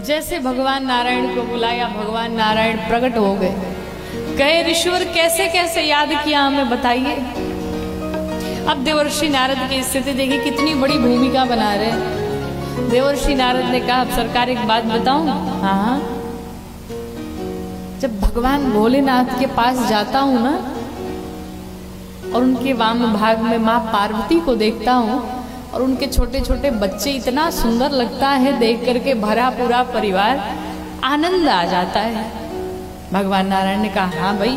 जैसे भगवान नारायण को बुलाया, भगवान नारायण प्रकट हो गए। कहे ऋषिवर कैसे कैसे याद किया हमें बताइए। अब देवर्षि नारद की स्थिति देखिए, कितनी बड़ी भूमिका बना रहे। देवर्षि नारद ने कहा, अब सरकार एक बात बताऊं? हाँ, जब भगवान भोलेनाथ के पास जाता हूं ना और उनके वाम भाग में माँ पार्वती को देखता हूं और उनके छोटे छोटे बच्चे, इतना सुंदर लगता है देख करके, भरा पूरा परिवार, आनंद आ जाता है। भगवान नारायण ने कहा, हाँ भाई,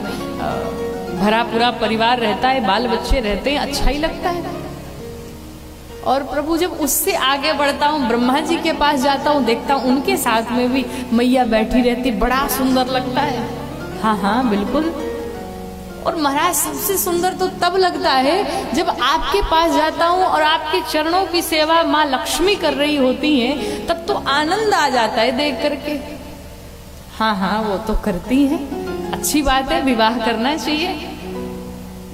भरा पूरा परिवार रहता है, बाल बच्चे रहते हैं, अच्छा ही लगता है। और प्रभु जब उससे आगे बढ़ता हूँ, ब्रह्मा जी के पास जाता हूँ, देखता हूँ उनके साथ में भी मैया बैठी रहती, बड़ा सुंदर लगता है। हाँ हाँ बिल्कुल। और महाराज सबसे सुंदर तो तब लगता है जब आपके पास जाता हूँ और आपके चरणों की सेवा माँ लक्ष्मी कर रही होती हैं, तब तो आनंद आ जाता है देख करके। हाँ हाँ वो तो करती हैं, अच्छी बात है, विवाह करना चाहिए।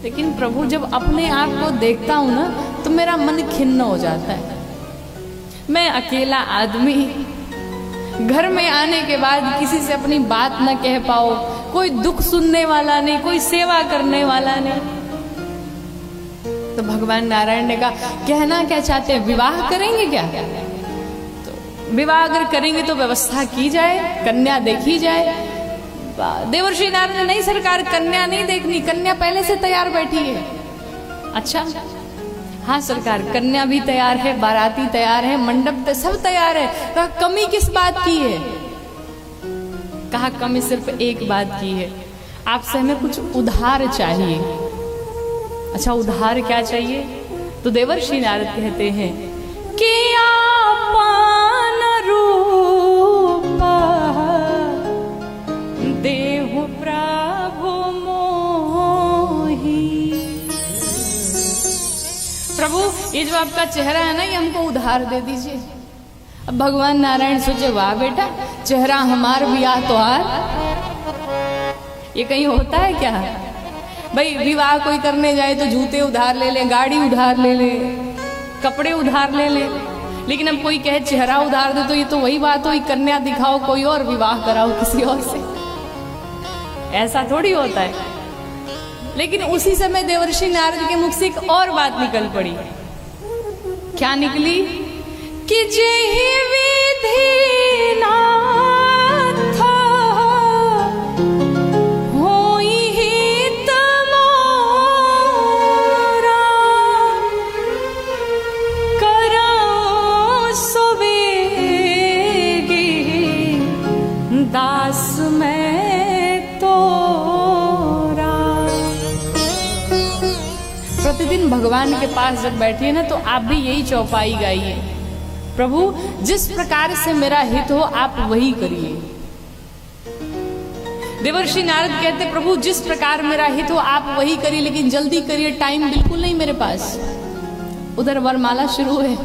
लेकिन प्रभु जब अपने आप को देखता हूं ना तो मेरा मन खिन्न हो जाता है। मैं अकेला आदमी, घर में आने के बाद किसी से अपनी बात न कह पाओ, कोई दुख सुनने वाला नहीं, कोई सेवा करने वाला नहीं। तो भगवान नारायण ने कहा, कहना क्या चाहते हैं, विवाह करेंगे क्या? तो विवाह अगर करेंगे तो व्यवस्था की जाए, कन्या देखी जाए। देवर्षि नारद ने, नहीं सरकार, कन्या नहीं देखनी, कन्या पहले से तैयार बैठी है। अच्छा, हाँ सरकार, कन्या भी तैयार है, बाराती तैयार है, मंडप सब तैयार है। कहा, कमी किस बात की है? कहा, कमी सिर्फ एक बात की है, आपसे हमें कुछ उधार चाहिए। अच्छा, उधार क्या चाहिए? तो देवर्षि नारद कहते हैं कि आपन रूप देहु प्रभु मोही। प्रभु ये जो आपका चेहरा है ना, ये हमको उधार दे दीजिए। अब भगवान नारायण सोचे, वाह बेटा, चेहरा हमार बियाह तोहार। ये कहीं होता है क्या भाई? विवाह कोई करने जाए तो जूते उधार ले ले, गाड़ी उधार ले ले, कपड़े उधार ले ले, लेकिन अब कोई कहे चेहरा उधार दे, तो ये तो वही बात हुई, कन्या दिखाओ कोई और, विवाह कराओ किसी और से। ऐसा थोड़ी होता है। लेकिन उसी समय देवर्षि नारद के मुख से एक और बात निकल पड़ी। क्या निकली? कि जेहि विधि नाथ होई हित मोरा, करौ सुवेगी दास में तोरा। प्रतिदिन भगवान के पास जब बैठिए ना तो आप भी यही चौपाई गाइए, प्रभु जिस प्रकार से मेरा हित हो आप वही करिए। देवर्षि नारद कहते, प्रभु जिस प्रकार मेरा हित हो आप वही करिए, लेकिन जल्दी करिए, टाइम बिल्कुल नहीं मेरे पास। उधर वरमाला शुरू है।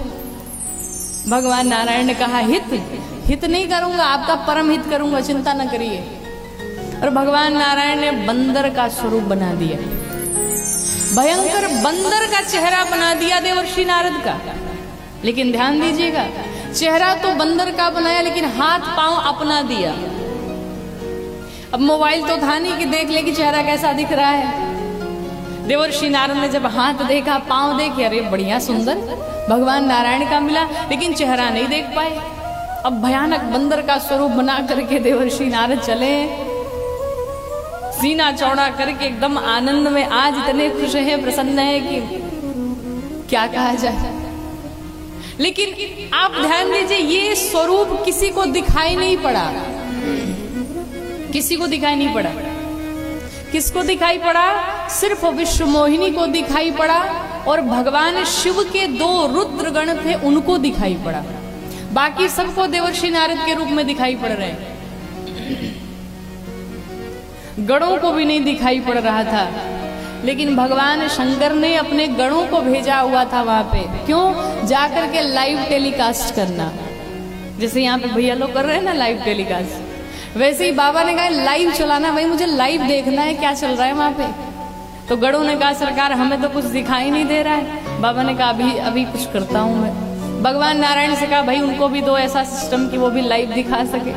भगवान नारायण ने कहा, हित नहीं करूंगा, आपका परम हित करूंगा, चिंता न करिए। और भगवान नारायण ने बंदर का स्वरूप बना दिया, भयंकर बंदर का चेहरा बना दिया देवर्षि नारद का। लेकिन ध्यान दीजिएगा, चेहरा तो बंदर का बनाया, लेकिन हाथ पांव अपना दिया। अब मोबाइल तो था नहीं कि देख ले कि चेहरा कैसा दिख रहा है। देवर्षि नारद ने जब हाथ देखा, पांव देखे, अरे बढ़िया सुंदर भगवान नारायण का मिला, लेकिन चेहरा नहीं देख पाए। अब भयानक बंदर का स्वरूप बना करके देवर्षि नारद चले, सीना चौड़ा करके एकदम आनंद में। आज इतने खुश हैं, प्रसन्न है कि क्या कहा जाए। लेकिन आप ध्यान दीजिए, ये स्वरूप किसी को दिखाई नहीं पड़ा, किसी को दिखाई नहीं पड़ा। किसको दिखाई पड़ा? सिर्फ विश्व मोहिनी को दिखाई पड़ा, और भगवान शिव के 2 रुद्रगण थे उनको दिखाई पड़ा। बाकी सबको देवर्षि नारद के रूप में दिखाई पड़ रहे हैं। गणों को भी नहीं दिखाई पड़ रहा था, लेकिन भगवान शंकर ने अपने गणों को भेजा हुआ था वहां पे। क्यों? जाकर के लाइव टेलीकास्ट करना। जैसे यहाँ पे भैया लोग कर रहे हैं ना लाइव टेलीकास्ट, वैसे ही बाबा ने कहा लाइव चलाना, भाई मुझे लाइव देखना है क्या चल रहा है वहां पे। तो गणों ने कहा, सरकार हमें तो कुछ दिखाई नहीं दे रहा है। बाबा ने कहा, अभी कुछ करता हूं मैं। भगवान नारायण से कहा भाई उनको भी दो ऐसा सिस्टम कि वो भी लाइव दिखा सके।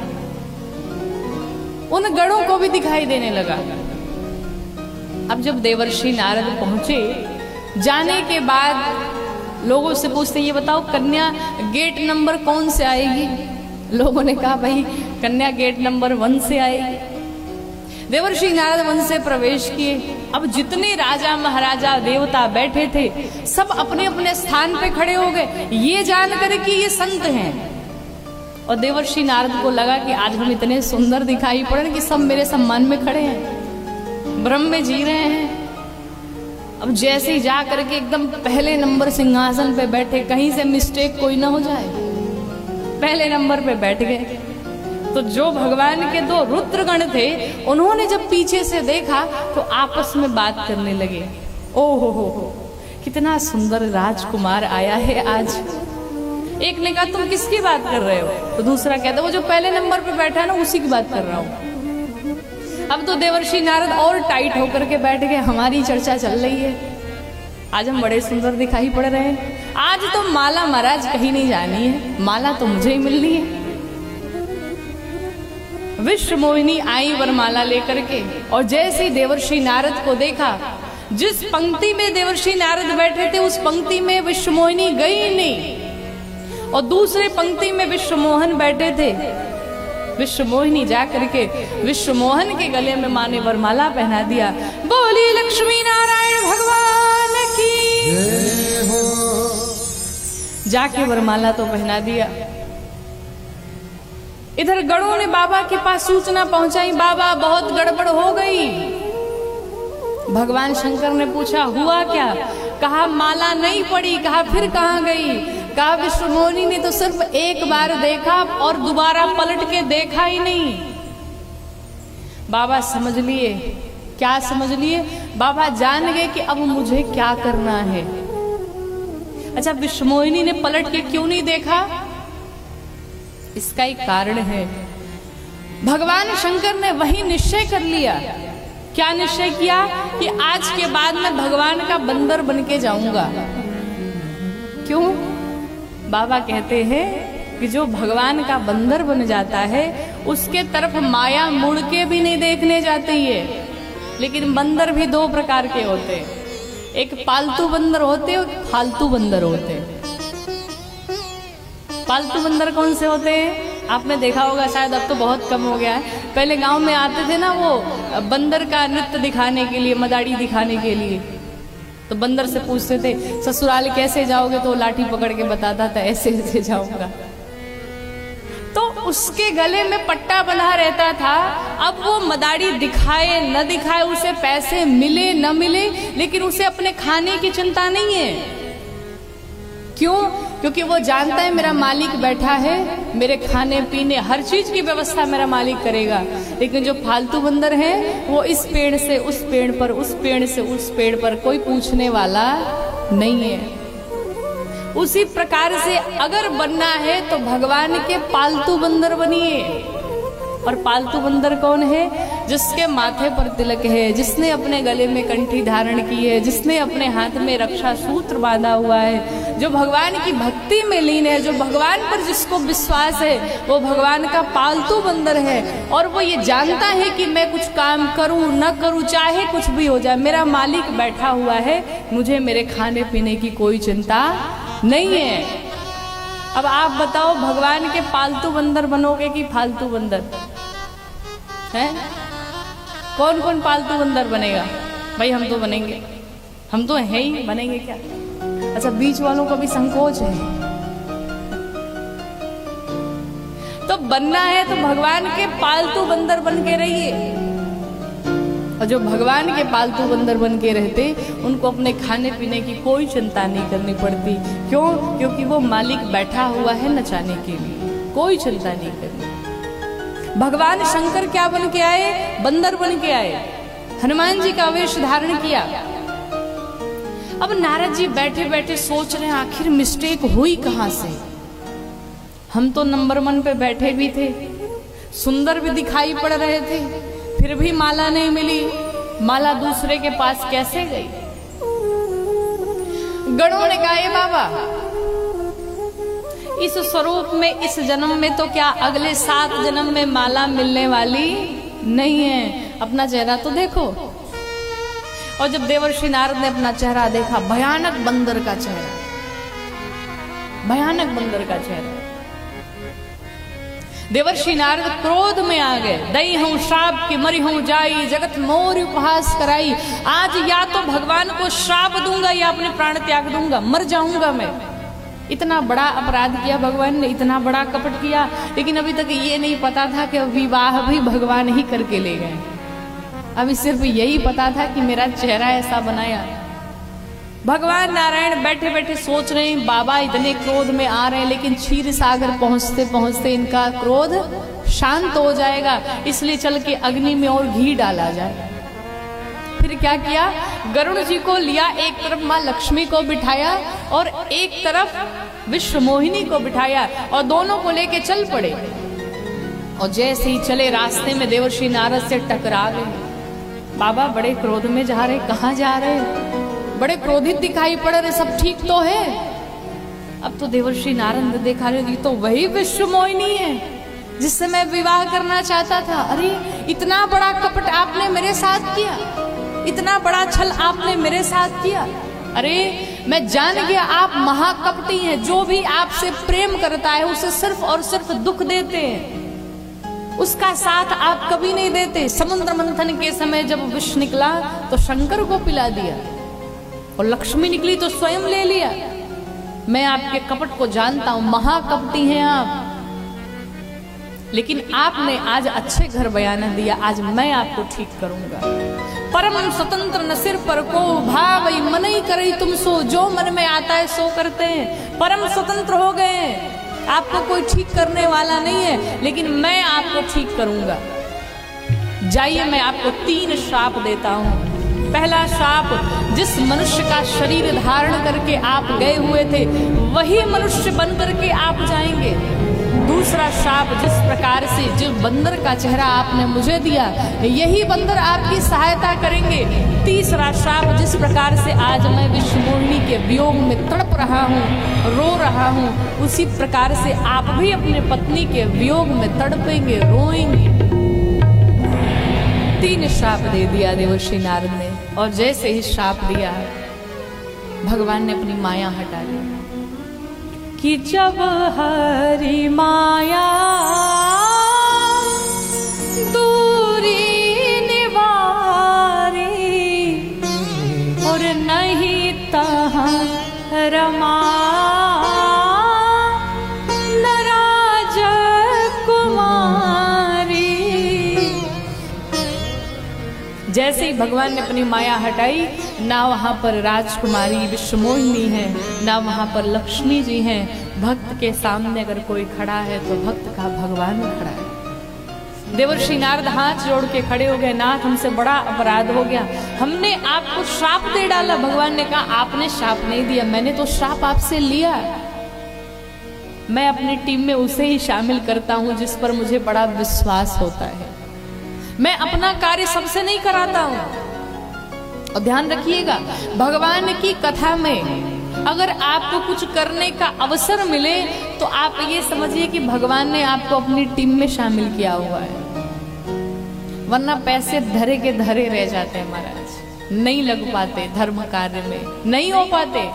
उन गणों को भी दिखाई देने लगा। अब जब देवर्षि नारद पहुंचे, जाने के बाद लोगों से पूछते ये बताओ कन्या गेट नंबर कौन से आएगी? लोगों ने कहा भाई कन्या गेट नंबर 1 से आएगी। देवर्षि नारद वन से प्रवेश किए। अब जितने राजा महाराजा देवता बैठे थे सब अपने अपने स्थान पे खड़े हो गए, ये जानकर कि ये संत हैं। और देवर्षि नारद को लगा कि आज हम इतने सुंदर दिखाई पड़े कि सब मेरे सम्मान में खड़े हैं, ब्रह्म में जी रहे हैं। अब जैसे ही जा करके एकदम पहले नंबर सिंहासन पे बैठे, कहीं से मिस्टेक कोई ना हो जाए, पहले नंबर पे बैठ गए। तो जो भगवान के 2 रुद्रगण थे उन्होंने जब पीछे से देखा तो आपस में बात करने लगे, ओहो हो कितना सुंदर राजकुमार आया है आज। एक ने कहा तुम किसकी बात कर रहे हो? तो दूसरा कहता वो जो पहले नंबर पे बैठा है ना उसी की बात कर रहा हूं। अब तो देवर्षि नारद और टाइट होकर के बैठ गए, हमारी चर्चा चल रही है, आज हम बड़े सुंदर दिखाई पड़ रहे हैं। आज तो माला महाराज कहीं नहीं जानी है, माला तो मुझे ही मिलनी है। विश्व मोहिनी आई वरमाला लेकर के, और जैसे देवर्षि नारद को देखा, जिस पंक्ति में देवर्षि नारद बैठे थे उस पंक्ति में विश्व मोहिनी गई नहीं, और दूसरे पंक्ति में विश्व मोहन बैठे थे। विश्व मोहिनी जाकर के विश्व मोहन के गले में माने वरमाला पहना दिया। बोली लक्ष्मी नारायण भगवान की, जाके वरमाला तो पहना दिया। इधर गणों ने बाबा के पास सूचना पहुंचाई, बाबा बहुत गड़बड़ हो गई। भगवान शंकर ने पूछा हुआ क्या? कहा माला नहीं पड़ी। कहा फिर कहाँ गई? कहा विश्व मोहिनी ने तो सिर्फ एक बार देखा और दोबारा पलट के देखा ही नहीं। बाबा समझ लिए। क्या समझ लिए? बाबा जान गए कि अब मुझे क्या करना है। अच्छा, विश्व मोहिनी ने पलट के क्यों नहीं देखा? इसका एक कारण है। भगवान शंकर ने वही निश्चय कर लिया। क्या निश्चय किया? कि आज के बाद मैं भगवान का बंदर बन के जाऊंगा। क्यों? बाबा कहते हैं कि जो भगवान का बंदर बन जाता है उसके तरफ माया मुड़ के भी नहीं देखने जाती है। लेकिन बंदर भी 2 प्रकार के होते हैं, एक पालतू बंदर होते हैं और फालतू बंदर होते हैं। पालतू बंदर कौन से होते हैं? आपने देखा होगा, शायद अब तो बहुत कम हो गया है। पहले गांव में आते थे ना वो बंदर का नृत्य दिखाने के लिए, मदारी दिखाने के लिए। तो बंदर से पूछते थे ससुराल कैसे जाओगे? तो लाठी पकड़ के बताता था ऐसे ऐसे जाऊंगा। तो उसके गले में पट्टा बंधा रहता था। अब वो मदारी दिखाए न दिखाए, उसे पैसे मिले न मिले, लेकिन उसे अपने खाने की चिंता नहीं है। क्यों? क्योंकि वो जानता है मेरा मालिक बैठा है, मेरे खाने पीने हर चीज की व्यवस्था मेरा मालिक करेगा। लेकिन जो फालतू बंदर है वो इस पेड़ से उस पेड़ पर, उस पेड़ से उस पेड़ पर, कोई पूछने वाला नहीं है। उसी प्रकार से अगर बनना है तो भगवान के पालतू बंदर बनिए। और पालतू बंदर कौन है? जिसके माथे पर तिलक है, जिसने अपने गले में कंठी धारण की है, जिसने अपने हाथ में रक्षा सूत्र बांधा हुआ है, जो भगवान की भक्ति में लीन है, जो भगवान पर जिसको विश्वास है, वो भगवान का पालतू बंदर है। और वो ये जानता है कि मैं कुछ काम करूं न करूं, चाहे कुछ भी हो जाए, मेरा मालिक बैठा हुआ है, मुझे मेरे खाने पीने की कोई चिंता नहीं है। अब आप बताओ, भगवान के पालतू बंदर बनोगे कि फालतू बंदर? है? कौन कौन पालतू बंदर बनेगा? भाई हम तो बनेंगे, हम तो हैं ही, बनेंगे क्या? अच्छा, बीच वालों को भी संकोच है। तो बनना है तो भगवान के पालतू बंदर बन के रहिए। और जो भगवान के पालतू बंदर बन के रहते, उनको अपने खाने पीने की कोई चिंता नहीं करनी पड़ती। क्यों? क्योंकि वो मालिक बैठा हुआ है नचाने के लिए, कोई चिंता नहीं करनी। भगवान शंकर क्या बन के आए? बंदर बन के आए। हनुमान जी का वेश धारण किया। अब नारद जी बैठे बैठे सोच रहे हैं आखिर मिस्टेक हुई कहां से। हम तो नंबर 1 पे बैठे भी थे, सुंदर भी दिखाई पड़ रहे थे, फिर भी माला नहीं मिली। माला दूसरे के पास कैसे गई? गणों ने कहा बाबा इस स्वरूप में इस जन्म में तो क्या अगले 7 जन्म में माला मिलने वाली नहीं है। अपना चेहरा तो देखो। और जब देवर्षि नारद ने अपना चेहरा देखा, भयानक बंदर का चेहरा, भयानक बंदर का चेहरा। देवर्षि नारद क्रोध में आ गए। दई हूं श्राप की मरी हूं जाई, जगत मोर उपहास कराई। आज या तो भगवान को श्राप दूंगा या अपने प्राण त्याग दूंगा, मर जाऊंगा मैं। इतना बड़ा अपराध किया भगवान ने, इतना बड़ा कपट किया, लेकिन अभी तक ये नहीं पता था कि विवाह भी भगवान ही करके ले गए। अभी सिर्फ यही पता था कि मेरा चेहरा ऐसा बनाया। भगवान नारायण बैठे बैठे सोच रहे हैं, बाबा इतने क्रोध में आ रहे हैं, लेकिन क्षीर सागर पहुंचते पहुंचते इनका क्रोध शांत हो जाएगा, इसलिए चल के अग्नि में और घी डाला जाए। फिर क्या किया, गरुड़ जी को लिया, एक तरफ माँ लक्ष्मी को बिठाया और एक तरफ विश्व मोहिनी को बिठाया और दोनों को लेके चल पड़े। और जैसे ही चले, रास्ते में देवर्षि नारद से टकरा गए। बाबा बड़े क्रोध में जा रहे, कहाँ जा रहे, बड़े क्रोधित दिखाई पड़ रहे, सब ठीक तो है। अब तो देवर्षि नारद ने देखा, रहे तो वही विश्व मोहिनी है जिससे मैं विवाह करना चाहता था। अरे इतना बड़ा कपट आपने मेरे साथ किया, इतना बड़ा छल आपने मेरे साथ किया। अरे मैं जान गया आप महाकपटी हैं, जो भी आपसे प्रेम करता है उसे सिर्फ और सिर्फ दुख देते हैं, उसका साथ आप कभी नहीं देते। समुद्र मंथन के समय जब विष निकला तो शंकर को पिला दिया और लक्ष्मी निकली तो स्वयं ले लिया। मैं आपके कपट को जानता हूं, महाकपटी हैं आप। लेकिन आपने आज अच्छे घर बयाना दिया, आज मैं आपको ठीक करूंगा। परम स्वतंत्र न सिर पर को भावई मनई करई तुम सो, जो मन में आता है सो करते हैं। परम स्वतंत्र हो गए, आपको कोई ठीक करने वाला नहीं है, लेकिन मैं आपको ठीक करूंगा। जाइए, मैं आपको 3 श्राप देता हूं। पहला श्राप, जिस मनुष्य का शरीर धारण करके आप गए हुए थे वही मनुष्य बन करके आप जाएंगे। दूसरा श्राप, जिस प्रकार से जो बंदर का चेहरा आपने मुझे दिया यही बंदर आपकी सहायता करेंगे। तीसरा श्राप, जिस प्रकार से आज मैं विश्व मोहिनी के वियोग में तड़प रहा हूँ, रो रहा हूँ, उसी प्रकार से आप भी अपने पत्नी के वियोग में तड़पेंगे, रोएंगे। 3 श्राप दे दिया देवर्षि नारद ने। और जैसे ही श्राप दिया, भगवान ने अपनी माया हटा ली कि जब हरि माया दूरी निवारी और नहीं तहाँ रमा जैसे ही भगवान ने अपनी माया हटाई, ना वहाँ पर राजकुमारी विश्वमोहिनी है, ना वहाँ पर लक्ष्मी जी हैं। भक्त के सामने अगर कोई खड़ा है तो भक्त का भगवान खड़ा है। देवर्षि नारद हाथ जोड़ के खड़े हो गए, नाथ हमसे बड़ा अपराध हो गया, हमने आपको श्राप दे डाला। भगवान ने कहा आपने श्राप नहीं दिया, मैंने तो श्राप आपसे लिया। मैं अपनी टीम में उसे ही शामिल करता हूँ जिस पर मुझे बड़ा विश्वास होता है। मैं अपना कार्य सबसे नहीं कराता हूं। और ध्यान रखिएगा, भगवान की कथा में अगर आपको कुछ करने का अवसर मिले तो आप ये समझिए कि भगवान ने आपको अपनी टीम में शामिल किया हुआ है, वरना पैसे धरे के धरे रह जाते हैं महाराज, नहीं लग पाते धर्म कार्य में, नहीं हो पाते,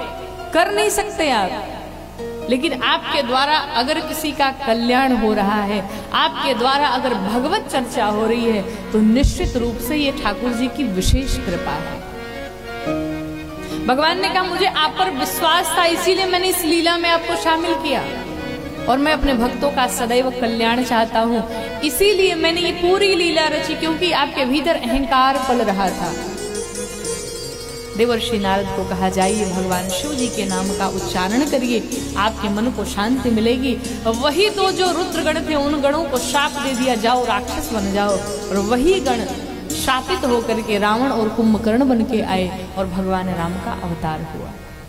कर नहीं सकते आप। लेकिन आपके द्वारा अगर किसी का कल्याण हो रहा है, आपके द्वारा अगर भगवत चर्चा हो रही है, तो निश्चित रूप से ये ठाकुर जी की विशेष कृपा है। भगवान ने कहा मुझे आप पर विश्वास था, इसीलिए मैंने इस लीला में आपको शामिल किया और मैं अपने भक्तों का सदैव कल्याण चाहता हूँ, इसीलिए मैंने ये पूरी लीला रची, क्योंकि आपके भीतर अहंकार पल रहा था। देवर्षि नारद को कहा जाइए भगवान शिव जी के नाम का उच्चारण करिए, आपके मन को शांति मिलेगी। वही तो जो रुद्रगण थे उन गणों को शाप दे दिया, जाओ राक्षस बन जाओ, और वही गण शापित होकर के रावण और कुंभकर्ण बन के आए और भगवान राम का अवतार हुआ।